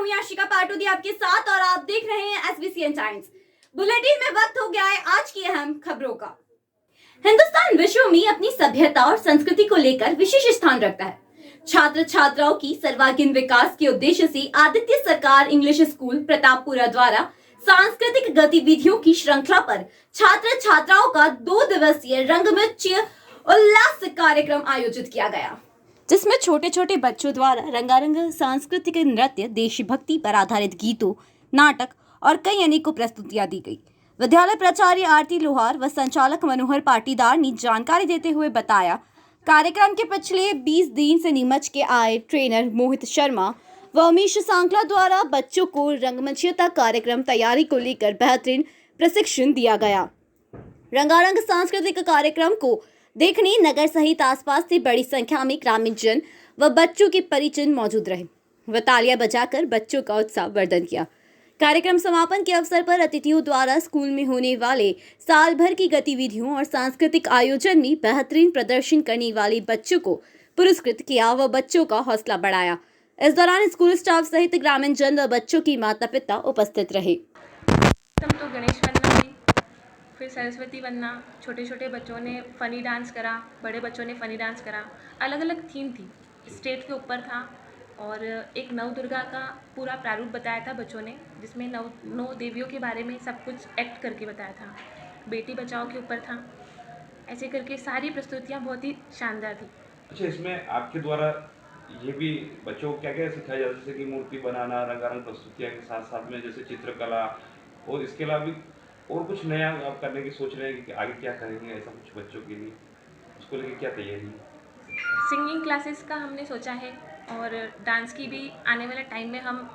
हूँ याशिका पाटोदी आपके साथ और आप देख रहे हैं SBCN टाइम्स। बुलेटिन में वक्त हो गया है आज की अहम खबरों का। हिंदुस्तान विश्व में अपनी सभ्यता और संस्कृति को लेकर विशेष स्थान रखता है। छात्र छात्राओं की सर्वांगीण विकास के उद्देश्य से आदित्य सरकार इंग्लिश स्कूल प्रतापपुरा द्वारा सांस्कृतिक गतिविधियों की श्रृंखला पर छात्र छात्राओं का 2 दिवसीय रंगमंच उल्लास कार्यक्रम आयोजित किया गया, जिसमें छोटे छोटे बच्चों द्वारा रंगारंग सांस्कृतिक नृत्य, देशभक्ति पर आधारित गीतों, नाटक और कई अनेकों प्रस्तुतियां दी गई। विद्यालय प्राचार्य आरती लोहार व संचालक मनोहर पाटीदार ने जानकारी देते हुए बताया, कार्यक्रम के पिछले 20 दिन से नीमच के आए ट्रेनर मोहित शर्मा व उमेश सांकला द्वारा बच्चों को रंगमंचीयता कार्यक्रम तैयारी को लेकर बेहतरीन प्रशिक्षण दिया गया। रंगारंग सांस्कृतिक कार्यक्रम को देखने नगर सहित आसपास से बड़ी संख्या में ग्रामीण जन व बच्चों के परिजन मौजूद रहे व तालियां बजाकर बच्चों का उत्साह वर्धन किया। कार्यक्रम समापन के अवसर पर अतिथियों द्वारा स्कूल में होने वाले साल भर की गतिविधियों और सांस्कृतिक आयोजन में बेहतरीन प्रदर्शन करने वाले बच्चों को पुरस्कृत किया व बच्चों का हौसला बढ़ाया। इस दौरान स्कूल स्टाफ सहित ग्रामीण जन व बच्चों की माता पिता उपस्थित रहे। तो गणेश बनना हुई, फिर सरस्वती बनना, छोटे छोटे बच्चों ने फ़नी डांस करा, बड़े बच्चों ने फ़नी डांस करा। अलग अलग थीम थी, स्टेज के ऊपर था और एक नव दुर्गा का पूरा प्रारूप बताया था बच्चों ने, जिसमें नौ देवियों के बारे में सब कुछ एक्ट करके बताया था। बेटी बचाओ के ऊपर था। ऐसे करके सारी प्रस्तुतियाँ बहुत ही शानदार थी। अच्छा, इसमें आपके द्वारा ये भी बच्चों को क्या क्या सिखाया जाता है, जैसे कि मूर्ति बनाना, रंगारंग प्रस्तुतियाँ के साथ साथ में जैसे चित्रकला, और इसके अलावा भी और कुछ नया आप करने की सोच रहे हैं कि आगे क्या करेंगे ऐसा कुछ बच्चों के लिए, उसको लेकर क्या तैयारी है? सिंगिंग क्लासेस का हमने सोचा है और डांस की भी आने वाले टाइम में हम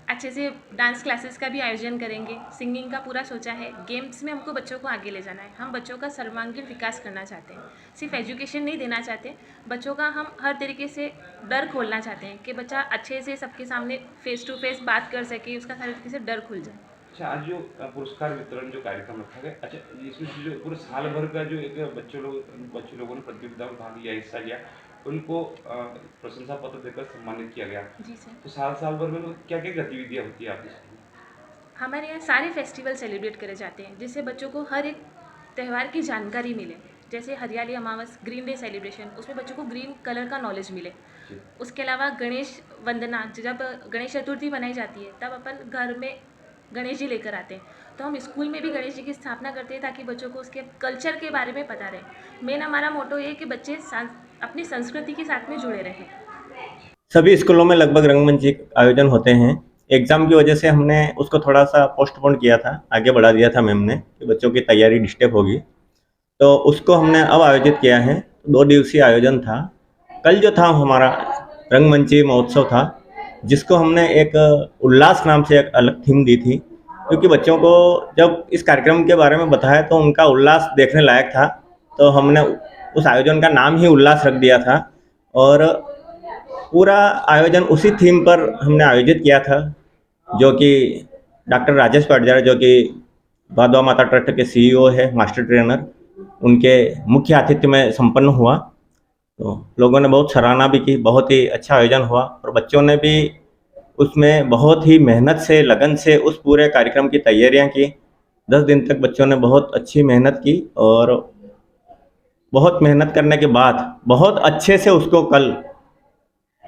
अच्छे से डांस क्लासेस का भी आयोजन करेंगे। सिंगिंग का पूरा सोचा है। गेम्स में हमको बच्चों को आगे ले जाना है। हम बच्चों का सर्वांगीण विकास करना चाहते हैं, सिर्फ एजुकेशन नहीं देना चाहते। बच्चों का हम हर तरीके से डर खोलना चाहते हैं कि बच्चा अच्छे से सबके सामने फेस टू फेस बात कर सके, उसका हर तरीके से डर खुल जाए। अच्छा, आज जो पुरस्कार वितरण जो कार्यक्रम रखा गया, अच्छा इसमें जो पूरे साल भर का जो एक बच्चों लोगों ने प्रतियोगिता में भाग लिया, हिस्सा लिया, उनको प्रशंसा पत्र देकर सम्मानित किया गया। जी सर। तो साल भर में क्या क्या गतिविधियाँ होती है आपके स्कूल में? हमारे यहाँ सारे फेस्टिवल सेलिब्रेट करे जाते हैं, जिससे बच्चों को हर एक त्यौहार की जानकारी मिले। जैसे हरियाली अमावस, ग्रीन डे सेलिब्रेशन, उसमें बच्चों को ग्रीन कलर का नॉलेज मिले। उसके अलावा गणेश वंदना, जब गणेश चतुर्थी बनाई जाती है तब अपन घर में गणेश जी लेकर आते हैं, तो हम स्कूल में भी गणेश जी की स्थापना करते हैं ताकि बच्चों को उसके कल्चर के बारे में पता रहे। मेन हमारा मोटो ये है कि बच्चे अपनी संस्कृति के साथ में जुड़े रहें। सभी स्कूलों में लगभग रंगमंच आयोजन होते हैं। एग्ज़ाम की वजह से हमने उसको थोड़ा सा पोस्टपोन किया था, आगे बढ़ा दिया था मैम ने कि बच्चों की तैयारी डिस्टर्ब होगी, तो उसको हमने अब आयोजित किया है। 2 दिवसीय आयोजन था। कल जो था हमारा रंगमंची महोत्सव था, जिसको हमने एक उल्लास नाम से एक अलग थीम दी थी, क्योंकि बच्चों को जब इस कार्यक्रम के बारे में बताया तो उनका उल्लास देखने लायक था, तो हमने उस आयोजन का नाम ही उल्लास रख दिया था और पूरा आयोजन उसी थीम पर हमने आयोजित किया था, जो कि डॉक्टर राजेश पाटीदार, जो कि भादवा माता ट्रस्ट के CEO है, मास्टर ट्रेनर, उनके मुख्य आतिथ्य में संपन्न हुआ। तो लोगों ने बहुत सराहना भी की, बहुत ही अच्छा आयोजन हुआ और बच्चों ने भी उसमें बहुत ही मेहनत से, लगन से उस पूरे कार्यक्रम की तैयारियां की। 10 दिन तक बच्चों ने बहुत अच्छी मेहनत की और बहुत मेहनत करने के बाद बहुत अच्छे से उसको कल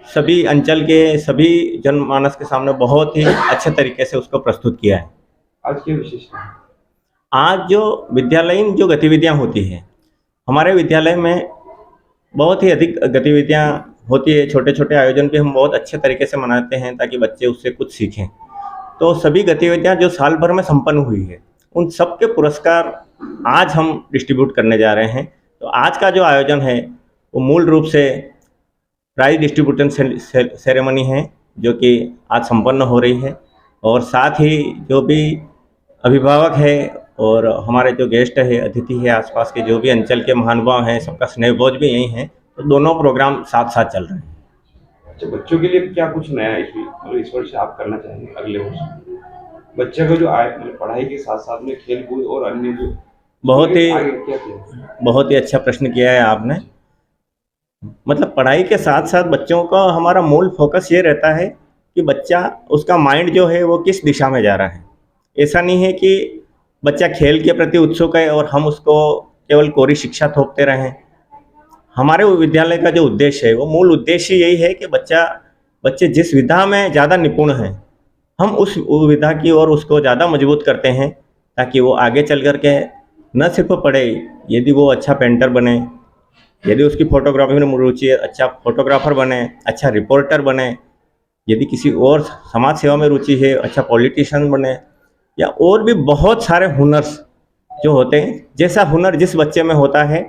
सभी अंचल के सभी जनमानस के सामने बहुत ही अच्छे तरीके से उसको प्रस्तुत किया है। आज की विशेषता, आज जो विद्यालयीन जो गतिविधियां होती हैं, हमारे विद्यालय में बहुत ही अधिक गतिविधियां होती है। छोटे छोटे आयोजन भी हम बहुत अच्छे तरीके से मनाते हैं ताकि बच्चे उससे कुछ सीखें। तो सभी गतिविधियां जो साल भर में संपन्न हुई है, उन सब के पुरस्कार आज हम डिस्ट्रीब्यूट करने जा रहे हैं। तो आज का जो आयोजन है वो मूल रूप से प्राइज डिस्ट्रीब्यूशन सेरेमनी है, जो कि आज संपन्न हो रही है, और साथ ही जो भी अभिभावक है और हमारे जो गेस्ट है, अतिथि है, आसपास के जो भी अंचल के महानुभाव हैं, सबका स्नेहभोज भी यही है। तो दोनों प्रोग्राम साथ साथ चल रहे हैं। अच्छा, बच्चों के लिए क्या कुछ नया इस वर्ष आप करना चाहेंगे? अगले वर्ष बच्चे को जो आए, मतलब पढ़ाई के साथ साथ में खेल कूद और अन्य जो बहुत ही अच्छा प्रश्न किया है आपने। मतलब पढ़ाई के साथ साथ बच्चों का हमारा मूल फोकस ये रहता है कि बच्चा उसका माइंड जो है वो किस दिशा में जा रहा है। ऐसा नहीं है कि बच्चा खेल के प्रति उत्सुक है और हम उसको केवल कोरी शिक्षा थोपते रहें। हमारे विद्यालय का जो उद्देश्य है वो मूल उद्देश्य यही है कि बच्चे जिस विधा में ज़्यादा निपुण हैं, हम उस विधा की ओर उसको ज़्यादा मजबूत करते हैं, ताकि वो आगे चल कर के न सिर्फ पढ़े, यदि वो अच्छा पेंटर बने, यदि उसकी फोटोग्राफी में रुचि है, अच्छा फोटोग्राफर बने, अच्छा रिपोर्टर बने, यदि किसी और समाज सेवा में रुचि है, अच्छा पॉलिटिशियन बने, या और भी बहुत सारे हुनर्स जो होते हैं। जैसा हुनर जिस बच्चे में होता है,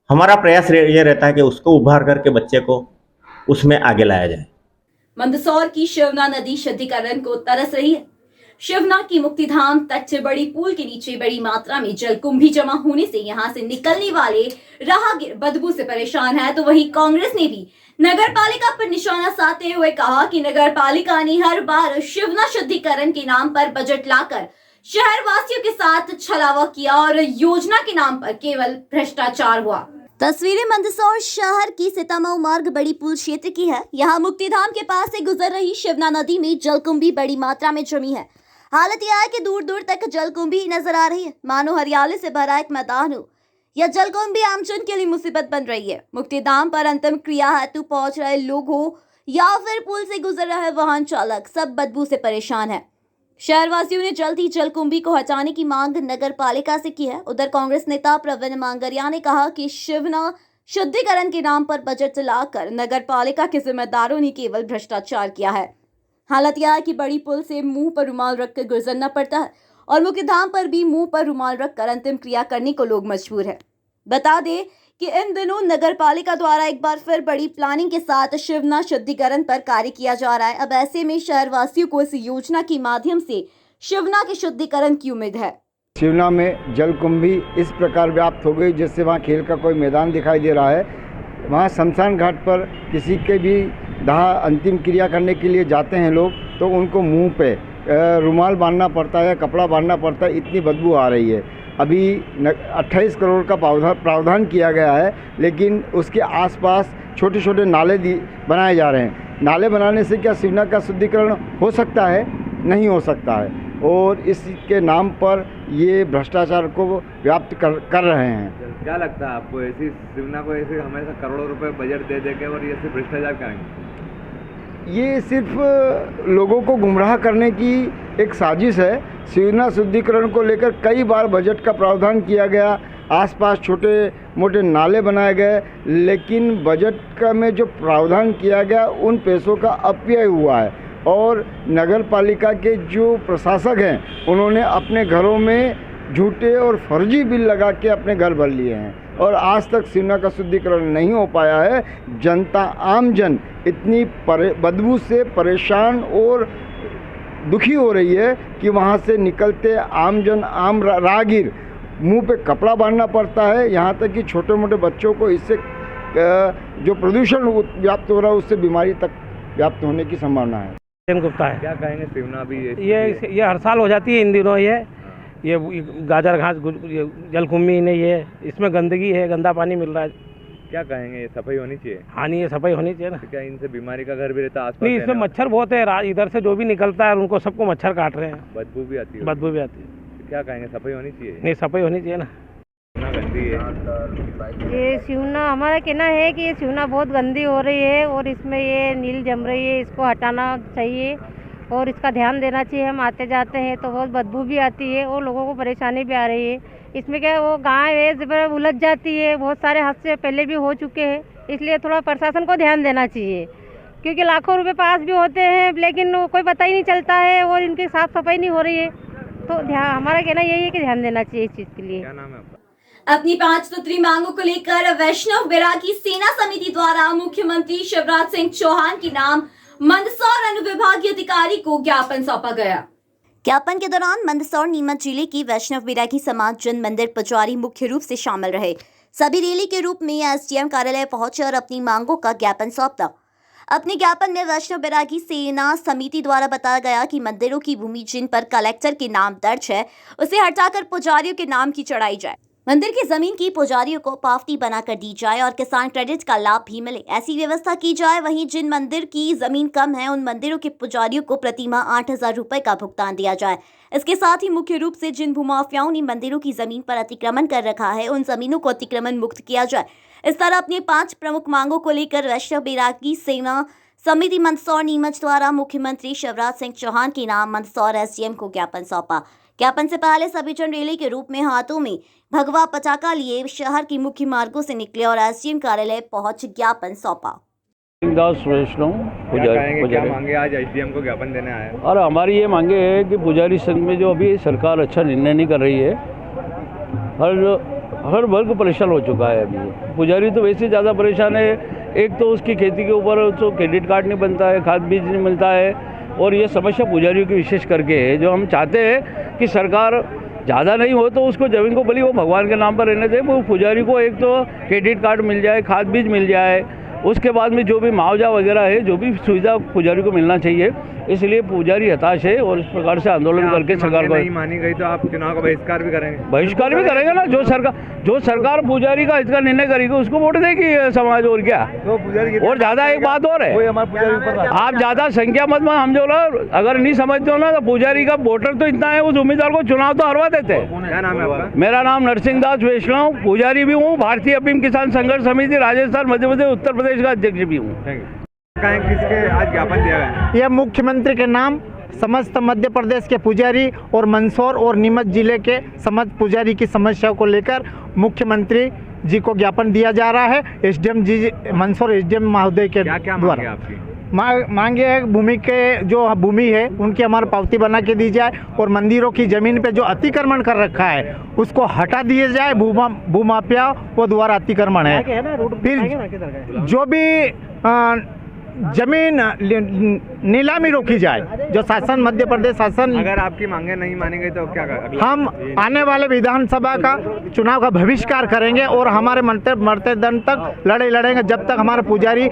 हमारा प्रयास ये रहता है कि उसको उभार करके बच्चे को उसमें आगे लाया जाए। मंदसौर की शिवना नदी शुद्धिकरण को तरस रही है। शिवना की मुक्तिधाम तट से बड़ी पुल के नीचे बड़ी मात्रा में जलकुंभी जमा होने से यहां से निकलने वाले राहगीर बदबू से परेशान है। तो वहीं कांग्रेस ने भी नगर पालिका पर निशाना साधते हुए कहा कि नगर पालिका ने हर बार शिवना शुद्धिकरण के नाम पर बजट लाकर शहर वासियों के साथ छलावा किया और योजना के नाम पर केवल भ्रष्टाचार हुआ। तस्वीरें मंदसौर शहर की सीतामऊ मार्ग बड़ी पुल क्षेत्र की है। यहाँ मुक्तिधाम के पास से गुजर रही शिवना नदी में जलकुंभी बड़ी मात्रा में जमी है। हालत यह है कि दूर दूर तक जलकुंभी नजर आ रही है, मानो हरियाली से भरा एक मैदान हो। यह जलकुंभी आमजन के लिए मुसीबत बन रही है। मुक्तिधाम पर अंतिम क्रिया हेतु पहुंच रहे लोग हो या फिर पुल से गुजर रहे वाहन चालक, सब बदबू से परेशान है। शहरवासियों ने जल्द ही जलकुंभी को हटाने की मांग नगर पालिका से की है। उधर कांग्रेस नेता प्रवीण मांगरिया ने कहा कि शिवना शुद्धिकरण के नाम पर बजट लाकर नगर पालिका के जिम्मेदारों ने केवल भ्रष्टाचार किया है। हालत यह है कि बड़ी पुल से मुंह पर रुमाल रखकर गुजरना पड़ता है और मुक्तिधाम पर भी मुंह पर रुमाल रखकर अंतिम क्रिया करने को लोग मजबूर है। बता दें कि इन दिनों नगर पालिका द्वारा एक बार फिर बड़ी प्लानिंग के साथ शिवना शुद्धिकरण पर कार्य किया जा रहा है। अब ऐसे में शहरवासियों को इस योजना के माध्यम से शिवना के शुद्धिकरण की उम्मीद है। शिवना में जलकुंभी इस प्रकार व्याप्त हो गई जिससे वहाँ खेल का कोई मैदान दिखाई दे रहा है। वहाँ शमशान घाट पर किसी के भी दाह अंतिम क्रिया करने के लिए जाते हैं लोग, तो उनको मुंह पे रुमाल बांधना पड़ता है, कपड़ा बांधना पड़ता है, इतनी बदबू आ रही है। अभी 28 करोड़ का प्रावधान किया गया है, लेकिन उसके आसपास छोटे छोटे नाले बनाए जा रहे हैं। नाले बनाने से क्या शिवना का शुद्धिकरण हो सकता है? नहीं हो सकता है। और इसके नाम पर ये भ्रष्टाचार को व्याप्त कर रहे हैं। क्या लगता है आपको, ऐसी शिवना को ऐसे हमेशा करोड़ों रुपए बजट दे देके और ये सिर्फ भ्रष्टाचार करेंगे? ये सिर्फ लोगों को गुमराह करने की एक साजिश है। शिवना शुद्धिकरण को लेकर कई बार बजट का प्रावधान किया गया, आसपास छोटे मोटे नाले बनाए गए, लेकिन बजट का में जो प्रावधान किया गया उन पैसों का अपव्यय हुआ है। और नगर पालिका के जो प्रशासक हैं उन्होंने अपने घरों में झूठे और फर्जी बिल लगा के अपने घर भर लिए हैं और आज तक शिवना का शुद्धिकरण नहीं हो पाया है। जनता, आम जन इतनी बदबू से परेशान और दुखी हो रही है कि वहाँ से निकलते आम राहगीर मुंह पे कपड़ा बांधना पड़ता है। यहाँ तक कि छोटे मोटे बच्चों को इससे जो प्रदूषण व्याप्त हो रहा है उससे बीमारी तक व्याप्त होने की संभावना है। गुप्ता है। क्या कहेंगे शिवना भी ये हर साल हो जाती है इन दिनों। ये गाजर घास जलकुंभी नहीं है, इसमें गंदगी है, गंदा पानी मिल रहा है। क्या कहेंगे, ये सफाई होनी चाहिए? हाँ नहीं, ये सफाई होनी चाहिए ना। तो क्या इनसे बीमारी का घर भी रहता है आसपास? नहीं, इसमें मच्छर बहुत है। इधर से जो भी निकलता है उनको सबको मच्छर काट रहे हैं, बदबू भी आती है। बदबू भी आती है। तो क्या कहेंगे, सफाई होनी चाहिए? नहीं, सफाई होनी चाहिए ना। गंदी है ये शिवना, हमारा कहना है कि ये शिवना बहुत गंदी हो रही है और इसमें ये नील जम रही है, इसको हटाना चाहिए और इसका ध्यान देना चाहिए। हम आते जाते हैं तो बहुत बदबू भी आती है और लोगों को परेशानी भी आ रही है। इसमें क्या वो गाय है उलझ जाती है, बहुत सारे हादसे पहले भी हो चुके हैं, इसलिए थोड़ा प्रशासन को ध्यान देना चाहिए, क्योंकि लाखों रुपए पास भी होते हैं लेकिन कोई पता ही नहीं चलता है और इनकी साफ सफाई नहीं हो रही है। तो हमारा कहना यही है कि ध्यान देना चाहिए इस चीज़ के लिए। क्या नाम है आपका? अपनी 5 सूत्री मांगों को लेकर वैष्णव बैरागी सेना समिति द्वारा मुख्यमंत्री शिवराज सिंह चौहान के नाम मंदसौर अनुविभागीय अधिकारी को ज्ञापन सौंपा गया। ज्ञापन के दौरान मंदसौर नीमच जिले की वैष्णव बैरागी समाज जन मंदिर पुजारी मुख्य रूप से शामिल रहे। सभी रैली के रूप में एसडीएम कार्यालय पहुंचे और अपनी मांगों का ज्ञापन सौंपा। अपने ज्ञापन में वैष्णव बैरागी सेना समिति द्वारा बताया गया कि मंदिरों की भूमि जिन पर कलेक्टर के नाम दर्ज है उसे हटाकर पुजारियों के नाम की चढ़ाई जाए। मंदिर की जमीन की पुजारियों को पावती बनाकर दी जाए और किसान क्रेडिट का लाभ भी मिले, ऐसी व्यवस्था की जाए। वहीं जिन मंदिर की जमीन कम है उन मंदिरों के पुजारियों को प्रतिमाह 8,000 रुपए का भुगतान दिया जाए। इसके साथ ही मुख्य रूप से जिन भूमाफियाओं ने मंदिरों की जमीन पर अतिक्रमण कर रखा है उन जमीनों को अतिक्रमण मुक्त किया जाए। इस तरह अपनी 5 प्रमुख मांगों को लेकर वैष्णव बैरागी सेवा समिति मंदसौर नीमच द्वारा मुख्यमंत्री शिवराज सिंह चौहान के नाम मंदसौर एसडीएम को ज्ञापन सौंपा। ज्ञापन से पहले सभी जन रैली के रूप में हाथों में भगवा पताका लिए शहर की मुख्य मार्गों से निकले और एसडीएम कार्यालय पहुंच ज्ञापन सौंपा। दास वैष्णव क्या मांगे आज एसडीएम को ज्ञापन देने आए? और हमारी ये मांगे है कि पुजारी संघ में जो अभी सरकार अच्छा निर्णय नहीं कर रही है, हर वर्ग परेशान हो चुका है। अभी पुजारी तो वैसे ज़्यादा परेशान है। एक तो उसकी खेती के ऊपर तो क्रेडिट कार्ड नहीं बनता है, खाद बीज नहीं मिलता है, और ये समस्या पुजारियों की विशेष करके है। जो हम चाहते हैं कि सरकार ज़्यादा नहीं हो तो उसको ज़मीन को भले वो भगवान के नाम पर रहने दे, वो पुजारी को एक तो क्रेडिट कार्ड मिल जाए, खाद बीज मिल जाए, उसके बाद में जो भी मुआवजा वगैरह है, जो भी सुविधा पुजारी को मिलना चाहिए। इसलिए पुजारी हताश है और इस प्रकार से आंदोलन करके सरकार को नहीं मानी गई तो आप चुनाव का बहिष्कार भी करेंगे? बहिष्कार भी करेंगे ना। जो सरकार पुजारी का इसका निर्णय करेगी उसको वोट देगी समाज, और क्या। तो पुजारी और ज़्यादा एक बात और है, आप ज़्यादा संख्या मत में हम जो ना अगर नहीं समझते हो ना तो पुजारी का वोटर तो इतना है, उस उम्मीदवार को चुनाव तो हरवा देते हैं। क्या नाम है आपका? मेरा नाम नरसिंह दास वैष्णव, पुजारी भी हूँ, भारतीय अफीम किसान संघर्ष समिति राजस्थान मध्य प्रदेश उत्तर प्रदेश का अध्यक्ष भी हूँ। किसके आज ज्ञापन दिया गया? यह मुख्यमंत्री के नाम समस्त मध्य प्रदेश के पुजारी और मंदसौर और नीमच जिले के समस्त पुजारी की समस्या को लेकर मुख्यमंत्री जी को ज्ञापन दिया जा रहा है। एसडीएम जी मंदसौर एसडीएम महोदय के द्वारा मांगे है। भूमि के जो भूमि है उनकी हमारी पावती बना के दी जाए और मंदिरों की जमीन पे जो अतिक्रमण कर रखा है उसको हटा दिया जाए। भूमाफिया वो द्वारा अतिक्रमण है। फिर जो भी जमीन नीलामी रोकी जाए, जो शासन मध्य प्रदेश शासन। अगर आपकी मांगे नहीं मानी गई तो क्या करेंगे? हम आने वाले विधानसभा का चुनाव का बहिष्कार करेंगे और हमारे मरते दम तक लड़ेंगे जब तक हमारे पुजारी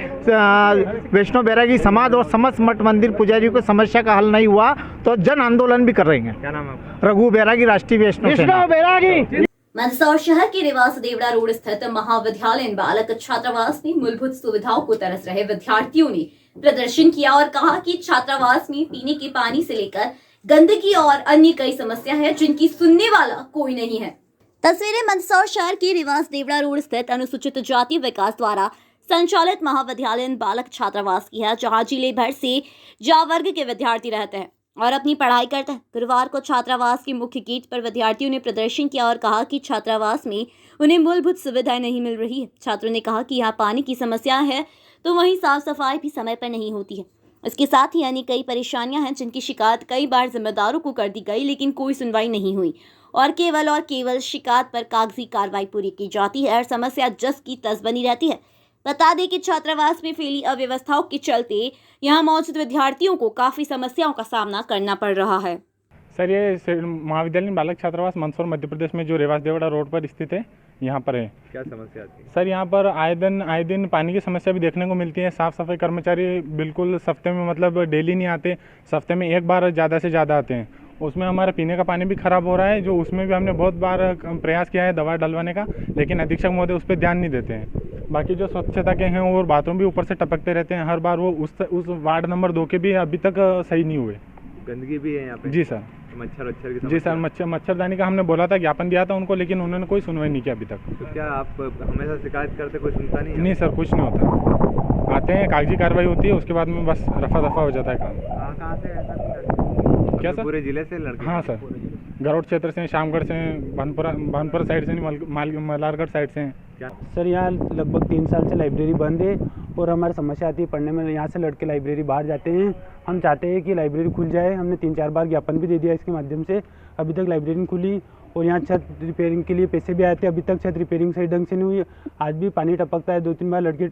वैष्णव बैरागी समाज और समस्त मठ मंदिर पुजारियों की समस्या का हल नहीं हुआ तो जन आंदोलन भी करेंगे। क्या नाम है? रघु बैरागी, राष्ट्रीय वैष्णव बैरागी। मंदसौर शहर के निवास देवड़ा रोड स्थित महाविद्यालयीन बालक छात्रावास में मूलभूत सुविधाओं को तरस रहे विद्यार्थियों ने प्रदर्शन किया और कहा कि छात्रावास में पीने के पानी से लेकर गंदगी और अन्य कई समस्या है जिनकी सुनने वाला कोई नहीं है। तस्वीरें मंदसौर शहर के निवास देवड़ा रोड स्थित अनुसूचित जाति विकास द्वारा संचालित महाविद्यालयीन बालक छात्रावास की है, जहाँ जिले भर से जा वर्ग के विद्यार्थी रहते हैं और अपनी पढ़ाई करते हैं। गुरुवार को छात्रावास के मुख्य गेट पर विद्यार्थियों ने प्रदर्शन किया और कहा कि छात्रावास में उन्हें मूलभूत सुविधाएं नहीं मिल रही है। छात्रों ने कहा कि यहाँ पानी की समस्या है तो वहीं साफ सफाई भी समय पर नहीं होती है। इसके साथ ही अन्य कई परेशानियां हैं जिनकी शिकायत कई बार जिम्मेदारों को कर दी गई लेकिन कोई सुनवाई नहीं हुई और केवल शिकायत पर कागजी कार्रवाई पूरी की जाती है और समस्या जस की तस बनी रहती है। बता दें कि छात्रावास में फैली अव्यवस्थाओं के चलते यहां मौजूद विद्यार्थियों को काफी समस्याओं का सामना करना पड़ रहा है। सर, ये महाविद्यालयीन बालक छात्रावास मंदसौर मध्य प्रदेश में जो रेवास देवड़ा रोड पर स्थित है, यहाँ पर है। क्या समस्या आती है? सर, यहाँ पर आए दिन पानी की समस्या भी देखने को मिलती है। साफ़ सफाई कर्मचारी बिल्कुल हफ्ते में मतलब डेली नहीं आते, हफ्ते में एक बार ज़्यादा से ज़्यादा आते हैं। उसमें हमारा पीने का पानी भी ख़राब हो रहा है, जो उसमें भी हमने बहुत बार प्रयास किया है दवा डलवाने का, लेकिन अधीक्षक महोदय उस पर ध्यान नहीं देते हैं। बाकी जो स्वच्छता के हैं और बाथरूम भी ऊपर से टपकते रहते हैं हर बार। वो उस वार्ड नंबर 2 के भी अभी तक सही नहीं हुए। गंदगी भी है यहाँ पे? जी सर। मच्छर की? जी सर, मच्छरदानी का हमने बोला था, ज्ञापन दिया था उनको, लेकिन उन्होंने कोई सुनवाई नहीं किया अभी तक। तो क्या आप हमेशा शिकायत करते, कोई सुनता नहीं? नहीं सर, कुछ नहीं होता। आते हैं, कागजी कार्रवाई होती है, उसके बाद में बस रफा दफा हो जाता है काम। कहाँ से ऐसा क्या सर? पूरे जिले से लड़के? हाँ सर, गरौट क्षेत्र से, शामगढ़ से, भानपुरा साइड से, मलारगढ़ साइड से हैं। क्या सर, यहाँ लगभग 3 साल से लाइब्रेरी बंद है और हमारी समस्या आती है पढ़ने में। यहाँ से लड़के लाइब्रेरी बाहर जाते हैं। हम चाहते हैं कि लाइब्रेरी खुल जाए। हमने 3-4 बार ज्ञापन भी दे दिया इसके माध्यम से, अभी तक लाइब्रेरी नहीं खुली। और यहाँ छत रिपेयरिंग के लिए पैसे भी आए थे, अभी तक छत रिपेयरिंग सही ढंग से नहीं हुई। आज भी पानी टपकता है, 2-3 बार लड़के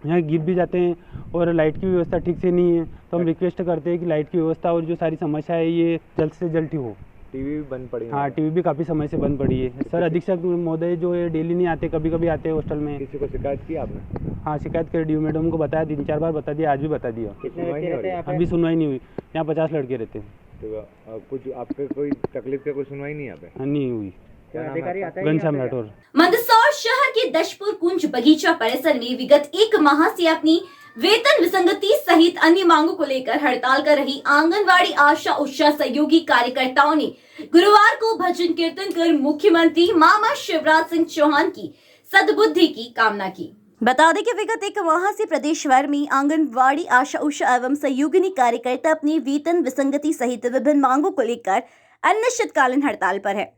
यहाँ गिर भी जाते हैं और लाइट की व्यवस्था ठीक से नहीं है। तो हम रिक्वेस्ट करते हैं कि लाइट की व्यवस्था और जो सारी समस्या है ये जल्द से जल्द ठीक हो। टीवी भी बंद पड़ी है? हाँ, टीवी भी काफ़ी समय से बंद पड़ी है। सर, अधीक्षक महोदय जो है डेली नहीं आते, कभी कभी आते हैं हॉस्टल में। किसी को शिकायत की आपने? हाँ, शिकायत कर डी मैडम को बताया, 3-4 बार बता दिया, आज भी बता दिया, अभी सुनवाई नहीं हुई। यहाँ 50 लड़के रहते हैं। तो कुछ आपके कोई तकलीफ का कोई सुनवाई नहीं यहाँ पे? हाँ, नहीं हुई। अधिकारी आता है घनश्याम राठौर। मंदसौर शहर के दशपुर कुंज बगीचा परिसर में विगत 1 माह से अपनी वेतन विसंगति सहित अन्य मांगों को लेकर हड़ताल कर रही आंगनवाड़ी आशा उषा सहयोगी कार्यकर्ताओं ने गुरुवार को भजन कीर्तन कर मुख्यमंत्री मामा शिवराज सिंह चौहान की सद्बुद्धि की कामना की। बता दें कि विगत 1 माह से प्रदेश भर में आंगनवाड़ी आशा उषा एवं सहयोगिनी कार्यकर्ता अपनी वेतन विसंगति सहित विभिन्न मांगों को लेकर अनिश्चितकालीन हड़ताल पर है।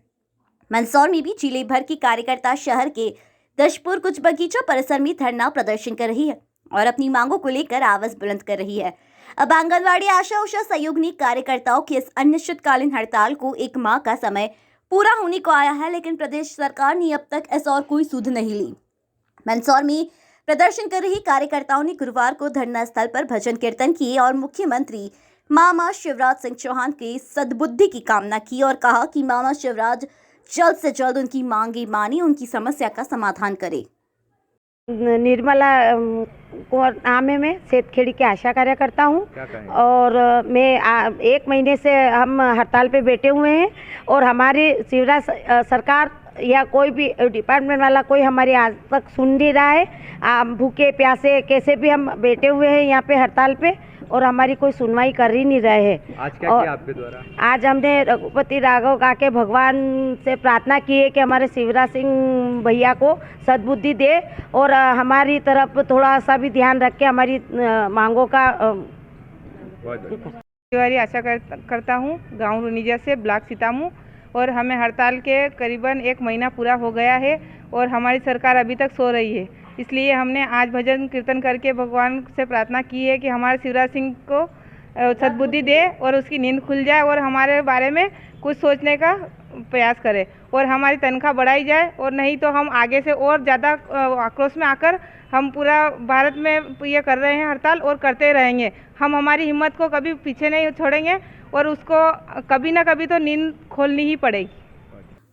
मंदसौर में भी जिले भर की कार्यकर्ता शहर के दशपुर कुछ बगीचा परिसर में धरना प्रदर्शन कर रही है और अपनी मांगों को लेकर आवाज बुलंद कर रही है। अब आंगनवाड़ी आशा उषा सहयोगिनी कार्यकर्ताओं की इस अनिश्चितकालीन हड़ताल को 1 माह का समय पूरा होने को आया है, लेकिन प्रदेश सरकार ने अब तक ऐसा और कोई सुध नहीं ली। मंदसौर में प्रदर्शन कर रही कार्यकर्ताओं ने गुरुवार को धरना स्थल पर भजन कीर्तन किए और मुख्यमंत्री मामा शिवराज सिंह चौहान की सद्बुद्धि की कामना की और कहा कि मामा शिवराज जल्द से जल्द उनकी मांगे माने, उनकी समस्या का समाधान करे। निर्मला कुंवर नाम है, मैं सेतखेड़ी की आशा कार्यकर्ता हूँ और मैं 1 महीने से हम हड़ताल पे बैठे हुए हैं और हमारी शिवराज सरकार या कोई भी डिपार्टमेंट वाला कोई हमारी आज तक सुन नहीं रहा है। भूखे प्यासे कैसे भी हम बैठे हुए हैं यहाँ पे हड़ताल पे और हमारी कोई सुनवाई कर ही नहीं रहे हैं। आज क्या किया आपके द्वारा? आज हमने रघुपति राघव आके भगवान से प्रार्थना की है कि हमारे शिवराज सिंह भैया को सद्बुद्धि दे और हमारी तरफ थोड़ा सा भी ध्यान रख के हमारी मांगों का तिवारी आशा करता हूँ, गांव रुनिजा से, ब्लॉक सीतामू। और हमें हड़ताल के करीबन 1 महीना पूरा हो गया है और हमारी सरकार अभी तक सो रही है। इसलिए हमने आज भजन कीर्तन करके भगवान से प्रार्थना की है कि हमारे शिवराज सिंह को सद्बुद्धि दे और उसकी नींद खुल जाए और हमारे बारे में कुछ सोचने का प्रयास करे और हमारी तनख्वाह बढ़ाई जाए, और नहीं तो हम आगे से और ज़्यादा आक्रोश में आकर हम पूरा भारत में ये कर रहे हैं हड़ताल और करते रहेंगे। हम हमारी हिम्मत को कभी पीछे नहीं छोड़ेंगे और उसको कभी ना कभी तो नींद खोलनी ही पड़ेगी।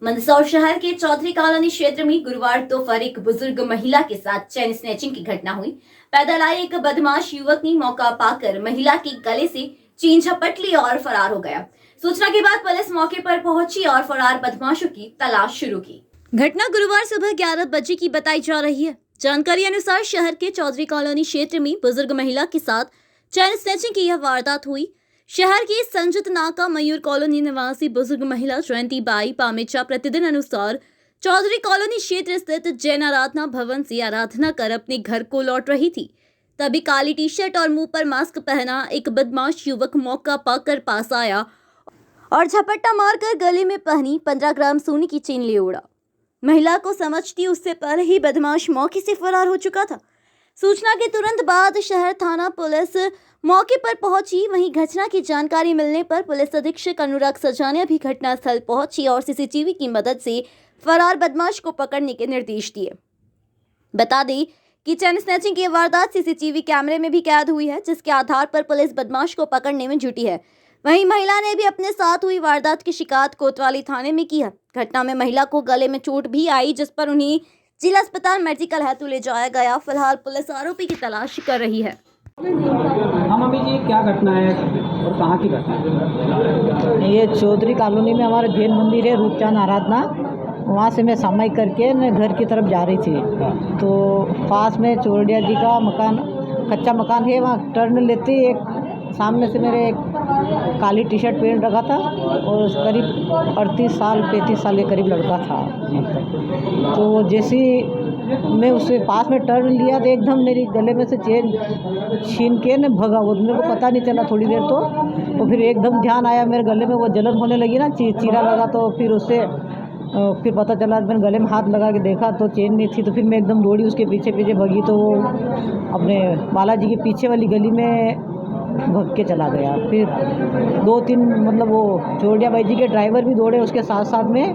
मंदसौर शहर के चौधरी कॉलोनी क्षेत्र में गुरुवार दोपहर एक बुजुर्ग महिला के साथ चेन स्नैचिंग की घटना हुई। पैदल आए एक बदमाश युवक ने मौका पाकर महिला के गले से चेन झपट ली और फरार हो गया। सूचना के बाद पुलिस मौके पर पहुंची और फरार बदमाशों की तलाश शुरू की। घटना गुरुवार सुबह 11 बजे की बताई जा रही है। जानकारी अनुसार शहर के चौधरी कॉलोनी क्षेत्र में बुजुर्ग महिला के साथ चेन स्नैचिंग की यह वारदात हुई। शहर की संजित नाका मयूर कॉलोनी निवासी बुजुर्ग महिला जयंती बाई पामेचा प्रतिदिन अनुसार चौधरी कॉलोनी क्षेत्र स्थित जैन आराधना भवन से आराधना कर अपने घर को लौट रही थी। तभी काली टी शर्ट और मुंह पर मास्क पहना एक बदमाश युवक मौका पाकर पास आया और झपट्टा मारकर गले में पहनी 15 ग्राम सोने की चेन ले उड़ा। महिला को समझती उससे पहले ही बदमाश मौके से फरार हो चुका था। सूचना के तुरंत बाद शहर थाना पुलिस मौके पर पहुंची। वहीं घटना की जानकारी मिलने पर पुलिस अधीक्षक अनुराग सजानिया भी घटनास्थल पहुंची और सीसीटीवी की मदद से फरार बदमाश को पकड़ने के निर्देश दिए। बता दें कि चेन स्नैचिंग की वारदात सीसीटीवी कैमरे में भी कैद हुई है, जिसके आधार पर पुलिस बदमाश को पकड़ने में जुटी है। वहीं महिला ने भी अपने साथ हुई वारदात की शिकायत कोतवाली थाने में की है। घटना में महिला को गले में चोट भी आई, जिस पर उन्हें जिला अस्पताल मेडिकल हेतु ले जाया गया। फिलहाल पुलिस आरोपी की तलाश कर रही है। हाँ मम्मी जी, क्या घटना है और कहाँ की घटना है? ये चौधरी कॉलोनी में हमारा जैन मंदिर है, रूपचांद आराधना। वहाँ से मैं सामायिक करके न घर की तरफ जा रही थी, तो पास में चौरडिया जी का मकान, कच्चा मकान है, वहाँ टर्न लेते एक सामने से मेरे एक काली टी शर्ट पहन रखा था और करीब 38 साल 35 साल के करीब लड़का था। तो जैसे मैं उसके पास में टर्न लिया तो एकदम मेरी गले में से चेन छीन के न भगा। वो मेरे को पता नहीं चला थोड़ी देर तो फिर एकदम ध्यान आया मेरे गले में वो जलन होने लगी ना, चीरा लगा। तो फिर उससे फिर पता चला, मैंने गले में हाथ लगा के देखा तो चेन नहीं थी। तो फिर मैं एकदम दौड़ी उसके पीछे पीछे भगी, तो वो अपने बालाजी के पीछे वाली गली में भग के चला गया। फिर 2-3 मतलब वो चौरडिया बाई जी के ड्राइवर भी दौड़े उसके साथ साथ में,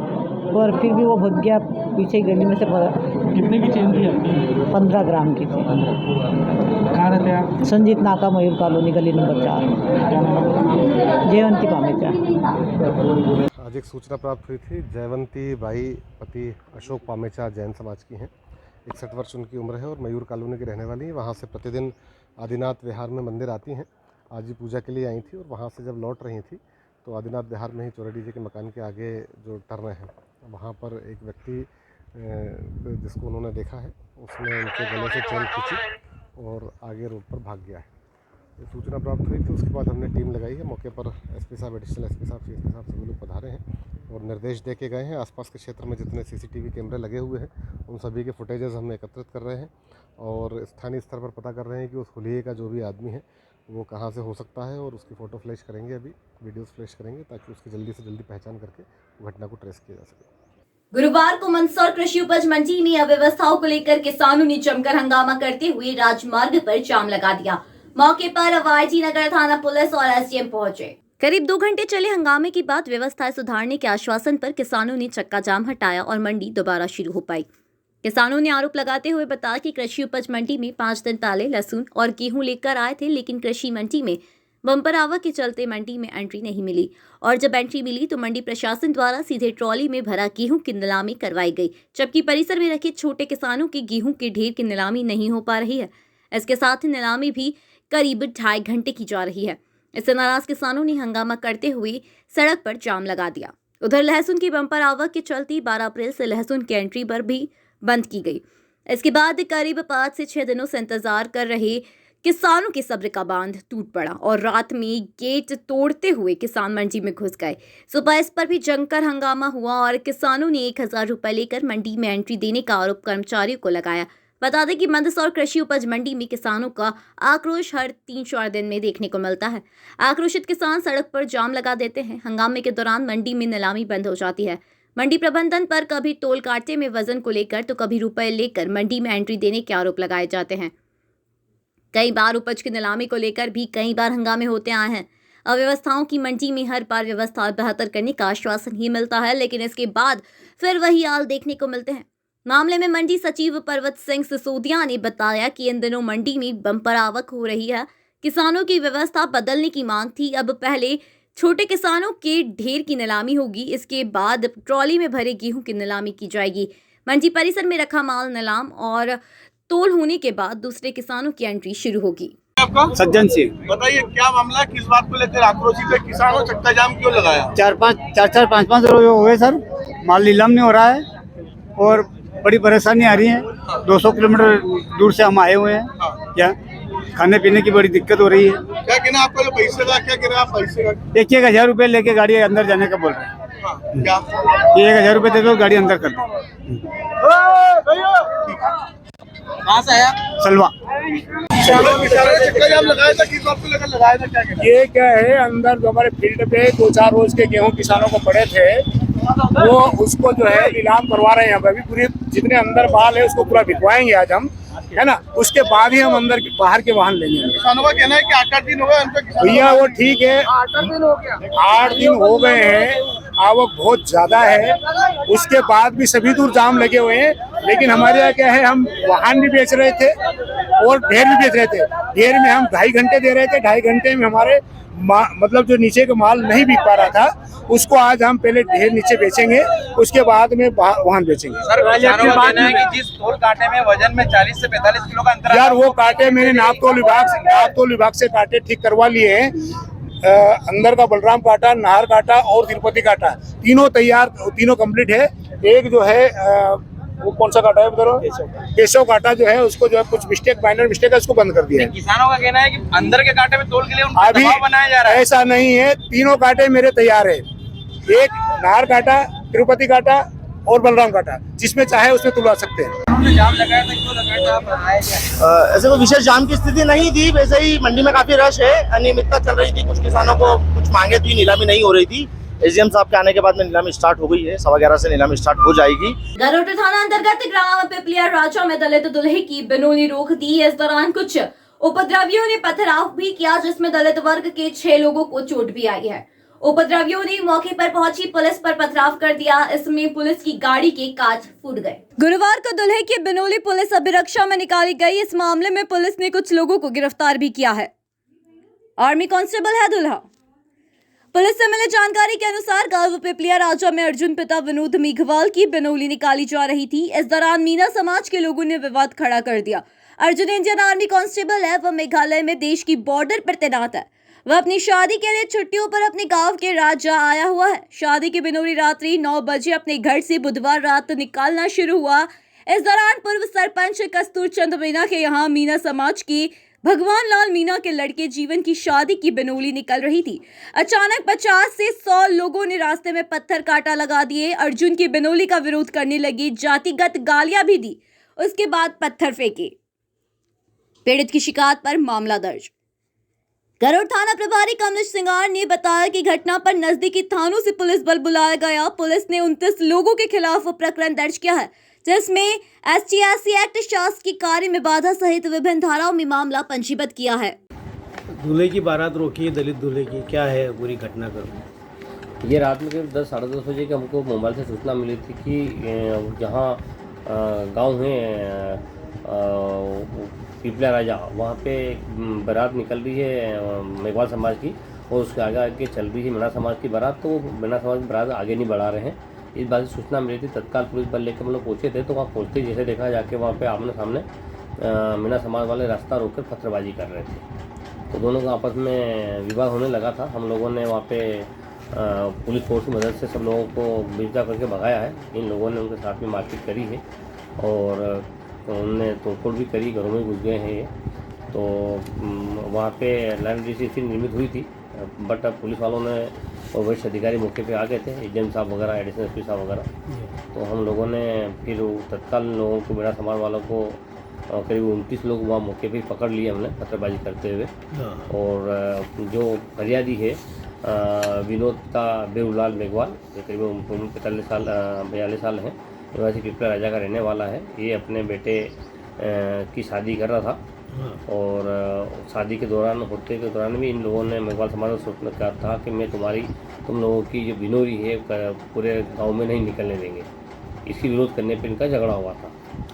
और फिर भी वो भग गया पीछे गली में से। कितने की चेन थी आपकी? 15 ग्राम की थी। कहाँ रहते हैं आप? संजीत नाका मयूर कॉलोनी गली नंबर 4, जयवंती पामेचा। आज एक सूचना प्राप्त हुई थी। जयवंती बाई पति अशोक पामेचा जैन समाज की हैं, 61 वर्ष उनकी उम्र है और मयूर कॉलोनी की रहने वाली है। वहाँ से प्रतिदिन आदिनाथ विहार में मंदिर आती हैं। आज ही पूजा के लिए आई थी और वहाँ से जब लौट रही थी तो आदिनाथ बिहार में ही चौरडी जी के मकान के आगे जो टर्न है वहाँ पर एक व्यक्ति जिसको उन्होंने देखा है उसने उनके गले से चेन खींची और आगे रोड पर भाग गया है। ये सूचना प्राप्त हुई थी, उसके बाद हमने टीम लगाई है। मौके पर एसपी साहब, एडिशनल एसपी साहब, सीएसपी साहब सभी लोग पधारे हैं और निर्देश दे के गए हैं। आसपास के क्षेत्र में जितने सीसीटीवी कैमरे लगे हुए हैं उन सभी के फुटेजेस हम एकत्रित कर रहे हैं और स्थानीय स्तर पर पता कर रहे हैं कि उस हुलिये का जो भी आदमी है वो कहाँ से हो सकता है और उसकी फ़ोटो फ्लैश करेंगे, अभी वीडियोस फ्लैश करेंगे ताकि उसकी जल्दी से जल्दी पहचान करके घटना को ट्रेस किया जा सके। गुरुवार को मंदसौर कृषि उपज मंडी में अव्यवस्थाओं को लेकर किसानों ने जमकर हंगामा करते हुए राजमार्ग पर जाम लगा दिया। मौके पर वाईटी नगर थाना पुलिस और एसडीएम पहुंचे। करीब 2 घंटे चले हंगामे के बाद व्यवस्थाएं सुधारने के आश्वासन पर किसानों ने चक्का जाम हटाया और मंडी दोबारा शुरू हो पाई। किसानों ने आरोप लगाते हुए बताया कि कृषि उपज मंडी में 5 दिन पहले लहसुन और गेहूं लेकर आए थे, लेकिन कृषि मंडी में बम्पर आवक के चलते मंडी में एंट्री नहीं मिली और जब एंट्री मिली तो मंडी प्रशासन द्वारा सीधे ट्रॉली में भरा गेहूं की नीलामी करवाई गई, जबकि परिसर में रखे छोटे किसानों के गेहूं के ढेर की नीलामी नहीं हो पा रही है। इसके साथ ही नीलामी भी करीब 2.5 घंटे की जा रही है। इससे नाराज किसानों ने हंगामा करते हुए सड़क पर जाम लगा दिया। उधर लहसुन की बम्पर आवक के चलते 12 अप्रैल से लहसुन की एंट्री पर भी बंद की गई। इसके बाद करीब 5 से 6 दिनों से इंतजार कर रहे किसानों के सब्र का बांध टूट पड़ा और रात में गेट तोड़ते हुए किसान मंडी में घुस गए। सुबह इस पर भी जमकर हंगामा हुआ और किसानों ने 1000 रुपए लेकर मंडी में एंट्री देने का आरोप कर्मचारियों को लगाया। बता दें कि मंदसौर कृषि उपज मंडी में किसानों का आक्रोश हर 3-4 दिन में देखने को मिलता है। आक्रोशित किसान सड़क पर जाम लगा देते हैं। हंगामे के दौरान मंडी में नीलामी बंद हो जाती है। मंडी प्रबंधन पर कभी तोल कांटे में वजन को लेकर तो कभी रुपए लेकर मंडी में एंट्री देने के आरोप लगाए जाते हैं। कई बार उपज की नीलामी को लेकर भी कई बार हंगामे होते आए हैं। अव्यवस्थाओं की मंडी में हर बार व्यवस्था बेहतर करने का आश्वासन ही मिलता है, लेकिन इसके बाद फिर वही हाल देखने को मिलते हैं। मामले में मंडी सचिव पर्वत सिंह सिसोदिया ने बताया कि इन दिनों मंडी में बम्पर आवक हो रही है। किसानों की व्यवस्था बदलने की मांग थी। अब पहले छोटे किसानों के ढेर की नीलामी होगी, इसके बाद ट्रॉली में भरे गेहूं की नीलामी की जाएगी। मंडी परिसर में रखा माल नीलाम और तोल होने के बाद दूसरे किसानों की एंट्री शुरू होगी। आपका सज्जन सिंह, बताइए क्या मामला है, किस बात को लेकर आक्रोशित है किसानों, चक्का जाम क्यों लगाया? 4-5 रोज हो गए सर, माल नीलाम नहीं हो रहा है और बड़ी परेशानी आ रही है। 200 किलोमीटर दूर से हम आए हुए हैं, क्या खाने पीने की बड़ी दिक्कत हो रही है। क्या कहना आपका, जो पैसे का क्या गिरा? पैसे का 1000 रुपए लेके गाड़ी अंदर जाने का बोल रहे हैं। क्या 1000 रुपए दे दो, गाड़ी अंदर कर दो। कहाँ से आया? सलवा। चक्का जाम लगाया था, किस बात को लेकर लगाया था? क्या कहना? ये क्या है, अंदर जो हमारे फील्ड पे 2-4 रोज के गेहूं किसानों को पड़े थे, वो उसको जो है नीलाम करवा रहे हैं। अभी पूरी जितने अंदर माल है उसको पूरा बिकवाएंगे आज हम, है ना। उसके बाद ही हम अंदर बाहर के वाहन लेंगे। किसानों का कहना है कि 8 दिन हो गए भैया, वो ठीक है, 8 दिन हो गया, 8 दिन हो गए हैं, आवक बहुत ज्यादा है। उसके बाद भी सभी दूर जाम लगे हुए हैं, लेकिन हमारे यहाँ क्या है, हम वाहन भी बेच रहे थे और ढेर भी बेच रहे थे। ढेर में हम 2.5 घंटे दे रहे थे, 2.5 घंटे में हमारे मतलब जो नीचे का माल नहीं बिक पा रहा था उसको आज हम पहले ढेर नीचे बेचेंगे, उसके बाद में वाहन बेचेंगे। सर, किसानों का कहना है कि जिस तोल कांटे में वजन में 40 से 45 किलो का अंतर, यार वो कांटे मैंने नापतोल विभाग से कांटे ठीक करवा लिए हैं। अंदर का बलराम कांटा, नाहर कांटा और तिरुपति कांटा, तीनों तैयार, तीनों कंप्लीट है। एक जो है वो कौन सा कांटा है बताओ? केशव कांटा जो है उसको जो है कुछ माइनर मिस्टेक है, उसको बंद कर दिया है। किसानों का कहना है कि अंदर के कांटे में तोल के लिए उनको अभी दबाव बनाया जा रहा है। ऐसा नहीं है, तीनों कांटे मेरे तैयार है। एक नाहर कांटा, तिरुपति कांटा और बलराम कांटा, जिसमें चाहे उसमें तुलवा सकते हैं। जाम लगाया था, क्यों लगाया था? आप आए क्या? ऐसे कोई विशेष जाम की स्थिति नहीं थी, वैसे ही मंडी में काफी रश है, अनियमितता चल रही थी। कुछ किसानों को कुछ मांगे थी, नीलामी नहीं हो रही थी। एसडीएम साहब के आने के बाद में नीलामी स्टार्ट हो गई है, 11:15 से नीलामी स्टार्ट हो जाएगी। गरोटा थाना अंतर्गत ग्राम पिपलिया राजा में दलित दूल्हे की बिनोली रोक दी। इस दौरान कुछ उपद्रवियों ने पथराव भी किया, जिसमें दलित वर्ग के 6 लोगों को चोट भी आई है। उपद्रवियों ने मौके पर पहुंची पुलिस पर पथराव कर दिया। इसमें पुलिस की गाड़ी के कांच फूट गए। गुरुवार को दूल्हे की बिनोली पुलिस अभिरक्षा में निकाली गई। इस मामले में पुलिस ने कुछ लोगों को गिरफ्तार भी किया है। आर्मी कांस्टेबल है दूल्हा। पुलिस से मिली जानकारी के अनुसार गांव पिपलिया राजा में अर्जुन पिता विनोद मेघवाल की बिनोली निकाली जा रही थी। इस दौरान मीना समाज के लोगों ने विवाद खड़ा कर दिया। अर्जुन इंडियन आर्मी कांस्टेबल है, वह मेघालय में देश की बॉर्डर पर तैनात है। वह अपनी शादी के लिए छुट्टियों पर अपने गांव के राजा आया हुआ है। शादी की बिनोरी रात्रि 9 बजे अपने घर से बुधवार रात निकालना शुरू हुआ। इस दौरान पूर्व सरपंच कस्तूर चंद मीना के यहाँ मीना समाज की भगवान लाल मीना के लड़के जीवन की शादी की बिनोली निकल रही थी। अचानक 50 से 100 लोगों ने रास्ते में पत्थर कांटा लगा दिए। अर्जुन की बिनोली का विरोध करने लगी, जातिगत गालियां भी दी, उसके बाद पत्थर फेंके। पीड़ित की शिकायत पर मामला दर्ज। गरुड़ थाना प्रभारी कमलेश सिंगार ने बताया कि घटना पर नजदीकी थानों से पुलिस बल बुलाया गया। पुलिस ने 29 लोगों के खिलाफ प्रकरण दर्ज किया है, जिसमें ST/SC एक्ट, शासकीय कार्य में बाधा सहित विभिन्न धाराओं में मामला पंजीबद्ध किया है। दूल्हे की बारात रोकी है, दलित दूल्हे की, क्या है पूरी घटना करो? ये रात में करीब 10 साढ़े 10 बजे के हमको मोबाइल से सूचना मिली थी कि जहाँ गांव है पिपला राजा, वहाँ पे बारात निकल रही है मेघवाल समाज की और उसके आगे आगे चल रही है मीना समाज की बारात। तो मीना समाज की बारात आगे नहीं बढ़ा रहे हैं, इस बात की सूचना मिली थी। तत्काल पुलिस बल लेकर हम लोग पहुँचे थे। तो वहाँ पहुँचते जैसे देखा जाके वहाँ पे आमने सामने मीना समाज वाले रास्ता रोक कर पत्थरबाजी कर रहे थे। तो दोनों का आपस में विवाद होने लगा था। हम लोगों ने वहाँ पे पुलिस फोर्स की मदद से सब लोगों को बिजदा करके भगाया है। इन लोगों ने उनके साथ में मारपीट करी है और उनने तोड़फोड़ भी करी, घरों में घुस गए हैं ये। तो वहाँ पे लाइन जैसी स्थिति निर्मित हुई थी, बट अब पुलिस वालों ने और वरिष्ठ अधिकारी मौके पे आ गए थे, एजेंट साहब वगैरह, एडिशनल एसपी साहब वगैरह। तो हम लोगों ने फिर तत्काल लोगों को, मेरा समाज वालों को करीब 29 लोग वहाँ मौके पे पकड़ लिए हमने पत्थरबाजी करते हुए। और जो फरियादी है विनोद बेऊलाल मेघवाल, जो करीब 42 साल हैं, निवासी पिपला राजा का रहने वाला है। ये अपने बेटे की शादी कर रहा था और शादी के दौरान भी इन लोगों ने मेघवाल समाज को सोचना कहा था कि मैं तुम लोगों की जो बिनोरी है पूरे गांव में नहीं निकलने देंगे। इसकी विरोध करने पर इनका झगड़ा हुआ था।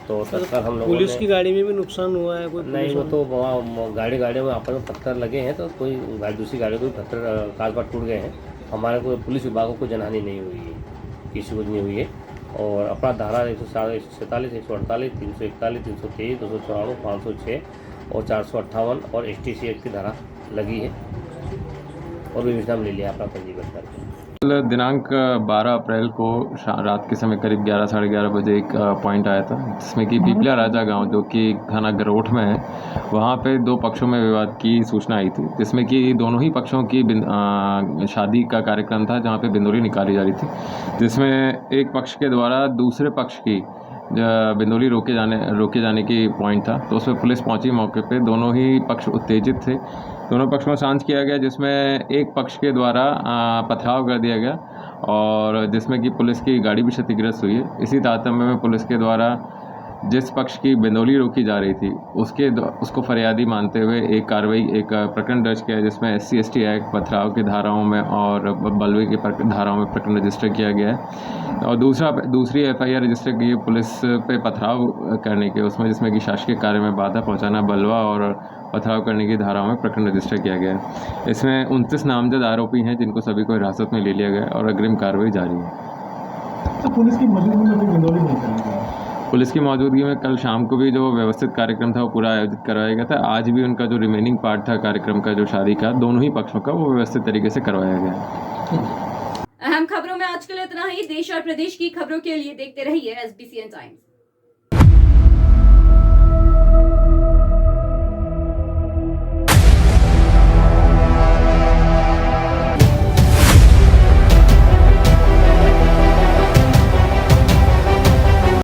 तो तत्काल हम लोगों पुलिस की गाड़ी में भी नुकसान हुआ है कोई? नहीं, वो तो वहाँ गाड़ी में आपस में पत्थर लगे हैं, तो कोई दूसरी गाड़ी को पत्थर कागज पर टूट गए हैं। हमारे को पुलिस विभागों को जनहानि नहीं हुई है, किसी को नहीं हुई है। और अपराध धारा 147, 148, 341, 323, 294, 506 और 458 और ST/SC एक्ट की धारा लगी है और विवेचना में ले लिया अपना पंजीबद्ध करके। दिनांक 12 अप्रैल को रात के समय करीब 11 साढ़े 11 बजे एक पॉइंट आया था, जिसमें कि पिपला राजा गांव, जो कि थाना गरोठ में है, वहां पे दो पक्षों में विवाद की सूचना आई थी, जिसमें कि दोनों ही पक्षों की शादी का कार्यक्रम था, जहां पे बिंदोली निकाली जा रही थी, जिसमें एक पक्ष के द्वारा दूसरे पक्ष की बिंदोली रोके जाने की पॉइंट था। तो उसमें पुलिस पहुंची मौके पे। दोनों ही पक्ष उत्तेजित थे, दोनों पक्षों में शांत किया गया, जिसमें एक पक्ष के द्वारा पथराव कर दिया गया और जिसमें कि पुलिस की गाड़ी भी क्षतिग्रस्त हुई है। इसी तारतम्य में पुलिस के द्वारा जिस पक्ष की बिंदोली रोकी जा रही थी उसको फरियादी मानते हुए एक प्रकरण दर्ज किया, जिसमें SC/ST एक्ट, पथराव की धाराओं में और बलवे की धाराओं में प्रकरण रजिस्टर किया गया है। और दूसरी FIR रजिस्टर की पुलिस पे पथराव करने के उसमें, जिसमें कि शासकीय कार्य में बाधा पहुंचाना, बलवा और पथराव करने की धाराओं में प्रकरण रजिस्टर किया गया है। इसमें 29 नामजद आरोपी हैं, जिनको सभी को हिरासत में ले लिया गया और अग्रिम कार्रवाई जारी है। तो पुलिस की मौजूदगी में बिंदोली नहीं करेंगे? पुलिस की मौजूदगी में कल शाम को भी जो व्यवस्थित कार्यक्रम था वो पूरा आयोजित करवाया गया था। आज भी उनका जो रिमेनिंग पार्ट था कार्यक्रम का, जो शादी का, दोनों ही पक्षों का, वो व्यवस्थित तरीके से करवाया गया। अहम खबरों में आज के लिए इतना ही। देश और प्रदेश की खबरों के लिए देखते रहिए SBCN टाइम्स।